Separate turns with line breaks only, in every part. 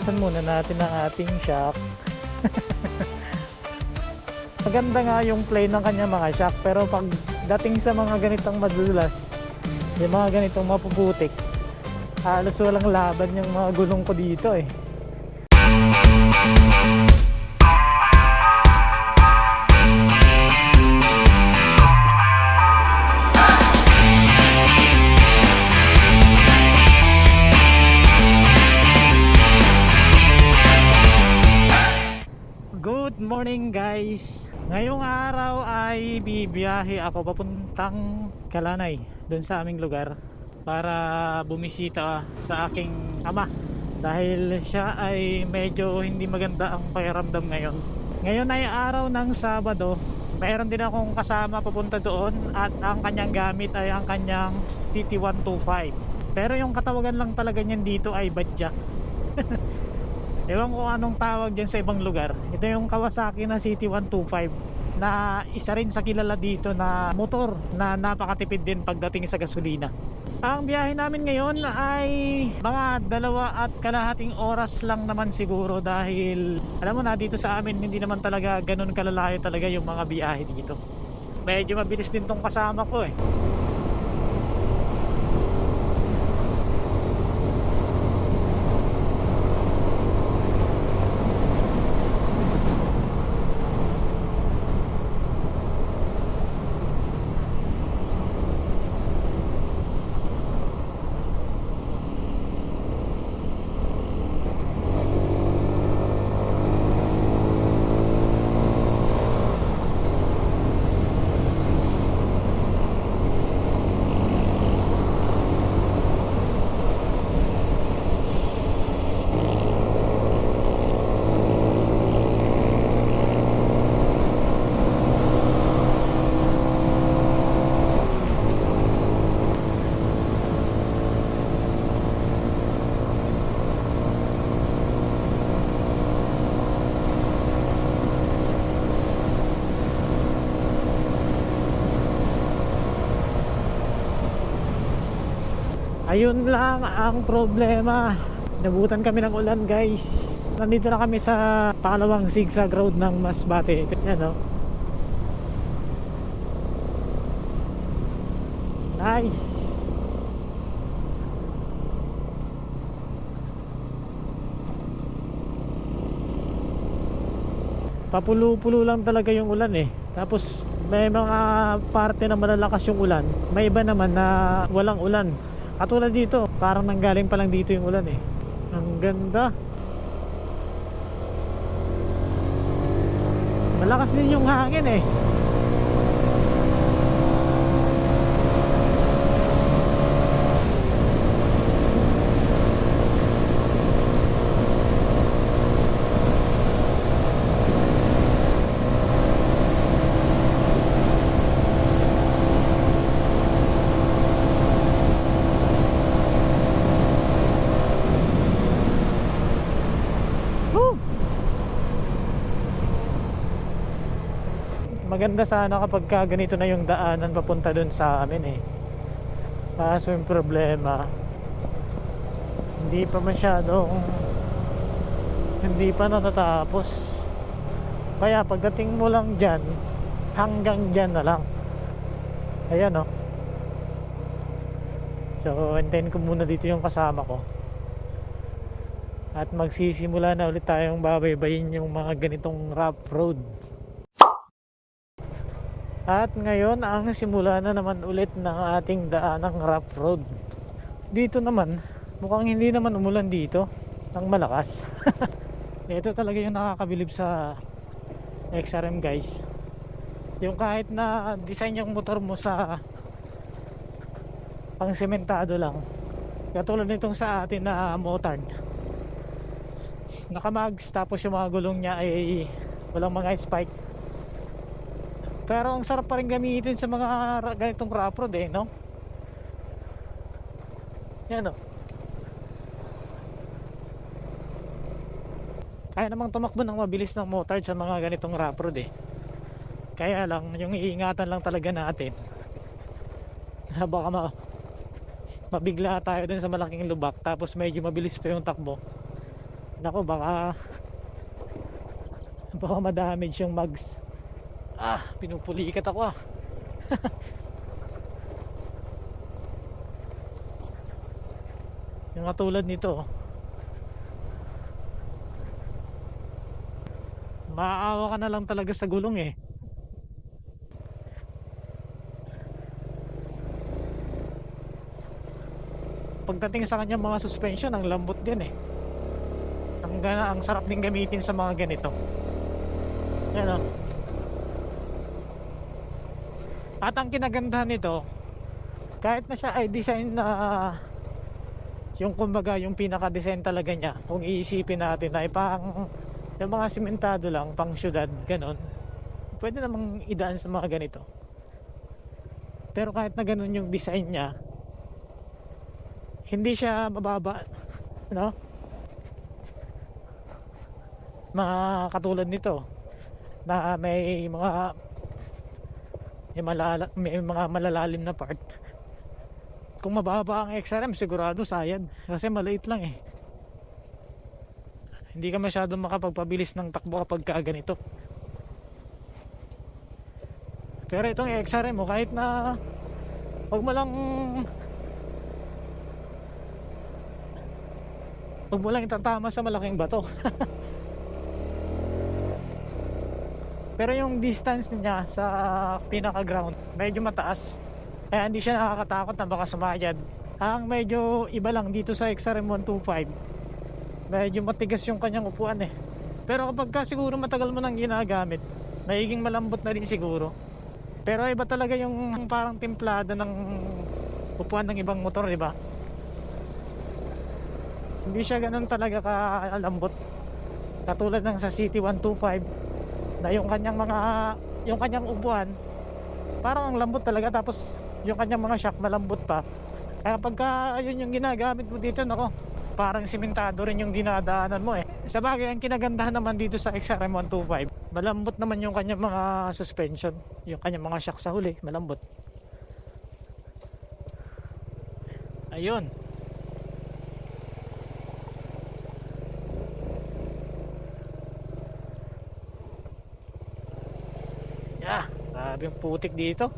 Iwasan muna natin ang ating shock. Maganda nga yung play ng kanya mga shock, pero pag dating sa mga ganitong madulas, yung mga ganitong mapuputik, halos walang laban yung mga gulong ko dito eh. Good morning guys! Ngayong araw ay bibiyahe ako papuntang Kalanay, doon sa aming lugar, para bumisita sa aking ama dahil siya ay medyo hindi maganda ang pakiramdam ngayon. Ngayon ay araw ng Sabado. Mayroon din akong kasama papunta doon at ang kanyang gamit ay ang kanyang City 125. Pero yung katawagan lang talaga niyan dito ay Badja. Ewan ko anong tawag dyan sa ibang lugar. Ito yung Kawasaki na City 125 na isa rin sa kilala dito na motor na napakatipid din pagdating sa gasolina. Ang biyahe namin ngayon ay mga 2.5 oras lang naman siguro, dahil alam mo na dito sa amin hindi naman talaga ganun kalalayo talaga yung mga biyahe dito. Medyo mabilis din tong kasama ko eh. Ayun lang ang problema. Nabutan kami ng ulan guys. Nandito na kami sa pangalawang zigzag road ng Masbate. Yan o. Nice. Papulo-pulo lang talaga yung ulan eh. Tapos may mga parte na malalakas yung ulan. May iba naman na walang ulan. Katulad dito, parang nanggaling pa lang dito yung ulan eh. Ang ganda. Malakas din yung hangin eh. Maganda sana kapag ganito na yung daanan papunta dun sa amin eh. Kaso yung problema, hindi pa natatapos. Kaya pagdating mo lang dyan, hanggang dyan na lang. Ayan o. So hintayin ko muna dito yung kasama ko. At magsisimula na ulit tayong babaybayin yung mga ganitong rough road. At ngayon ang simula na naman ulit ng ating daanang rough road. Dito naman mukhang hindi naman umulan dito ng malakas. Ito talaga yung nakakabilib sa XRM guys. Yung kahit na design yung motor mo sa pang sementado lang, katulad nitong sa atin na motard, nakamags, tapos yung mga gulong niya ay walang mga spike. Pero ang sarap pa rin gamitin sa mga ganitong rough road eh, no? Yan o. Kaya namang tumakbo ng mabilis ng motard sa mga ganitong rough road eh. Kaya lang, yung iingatan lang talaga natin na baka mabigla tayo dun sa malaking lubak, tapos medyo mabilis pa yung takbo. Nako, baka madamage yung mags. Pinupulikat ako. Yung katulad nito, maawa ka na lang talaga sa gulong eh. Pagdating sa kanya mga suspension, ang lambot din eh. Ang sarap din gamitin sa mga ganito. Yan o. At ang kinagandahan nito, kahit na siya ay design na yung kumbaga yung pinaka-design talaga niya, kung iisipin natin ay pang yung mga simentado lang, pang syudad, ganon, pwede namang idaan sa mga ganito. Pero kahit na ganon yung design niya, hindi siya mababa, no? Mga katulad nito na may mga malalalim na part. Kung mababa ang XRM, sigurado sayad kasi maliit lang eh. Hindi ka masyadong makapagpabilis ng takbo kapag ganito. Pero itong XRM mo, kahit na wag mo lang itatama sa malaking bato. Pero yung distance niya sa pinaka ground medyo mataas, kaya hindi siya nakakatakot na baka sumayad. Ang medyo iba lang dito sa XRM 125, medyo matigas yung kanyang upuan eh. Pero kapag siguro matagal mo nang ginagamit, magiging malambot na rin siguro. Pero iba talaga yung parang templada ng upuan ng ibang motor, di ba? Hindi siya ganun talaga kalambot katulad ng sa City 125 na yung kanyang upuan parang ang lambot talaga, tapos yung kanyang mga shock malambot pa. Kaya pagka yun yung ginagamit mo dito, nako, parang simentado rin yung dinadaanan mo eh. Sa bagay, ang kinagandahan naman dito sa XRM 125, malambot naman yung kanyang mga suspension, yung kanyang mga shock sa huli malambot. Ayun. Grabe yung putik dito.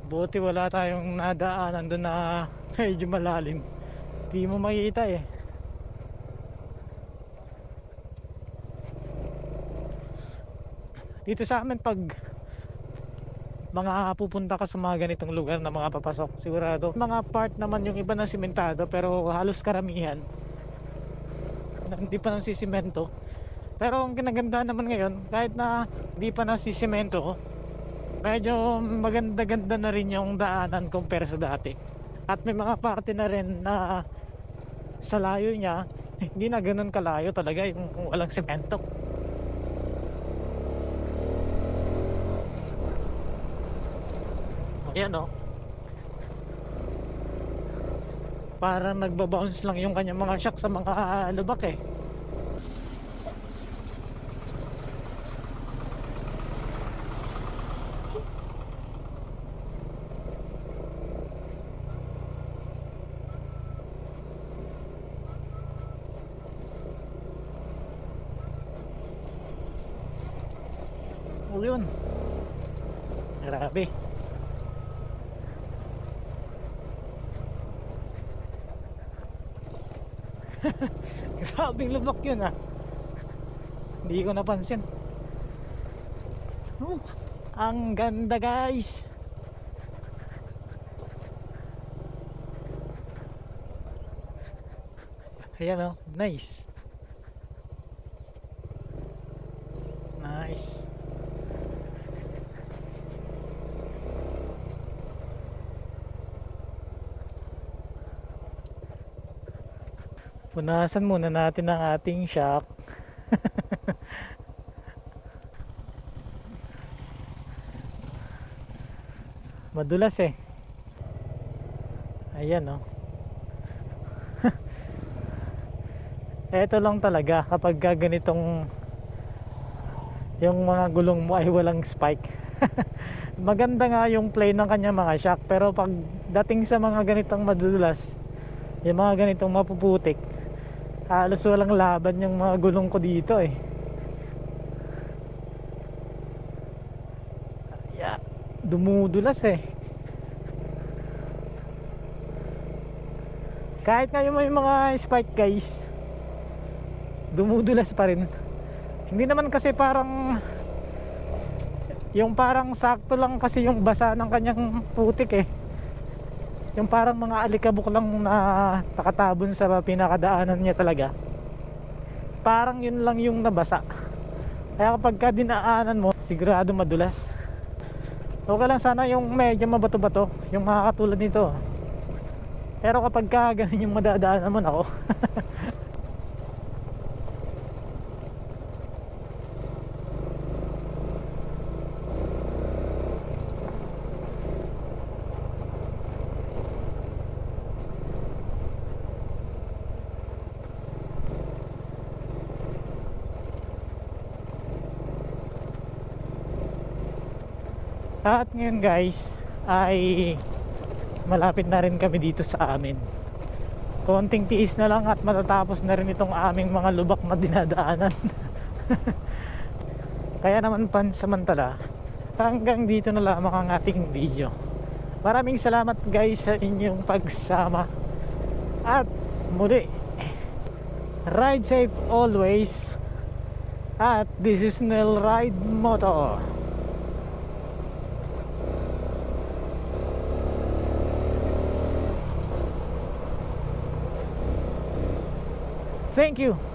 Buti wala tayong nadaanan doon na medyo malalim. Hindi mo makita eh. Dito sa amin, pag mga pupunta ka sa mga ganitong lugar na mga papasok, sigurado mga part naman yung iba na simentado, pero halos karamihan hindi pa nasisimento. Pero ang kinaganda naman ngayon, kahit na hindi pa nasisimento, medyo maganda-ganda na rin yung daanan compare sa dati. At may mga parte na rin na sa layo niya, hindi na ganun kalayo talaga yung walang semento. Ayan o. Parang nagbabounce lang yung kanyang mga shock sa mga lubak eh. O yun. Grabe. Grabing lubak yun ah. Hindi ko napansin. Ang ganda guys. Ayan oh, nice. Nice. Punasan muna natin ang ating shock. Madulas eh. Ayan oh. Eto lang talaga kapag ganitong yung mga gulong mo ay walang spike. Maganda nga yung play ng kanya mga shock, pero pag dating sa mga ganitong madudulas, yung mga ganitong mapuputik, halos walang laban yung mga gulong ko dito eh. Yeah, dumudulas eh. Kahit ngayon may mga spike guys, dumudulas pa rin. Hindi naman kasi parang yung parang sakto lang kasi yung basa ng kanyang putik eh. Yung parang mga alikabok lang na nakatabon sa pinakadaanan niya talaga. Parang yun lang yung nabasa. Kaya kapag ka dinaanan mo, sigurado madulas. Okay lang sana yung medyo mabato-bato, yung mga katulad nito. Pero kapag ka ganun yung madadaanan mo, ako at ngayon guys ay malapit na rin kami dito sa amin. Konting tiis na lang at matatapos na rin itong aming mga lubak na dinadaanan. Kaya naman pansamantala, hanggang dito na lamang ang ating video. Maraming salamat guys sa inyong pagsama. At muli, ride safe always. At this is Nel Ride Moto. Thank you.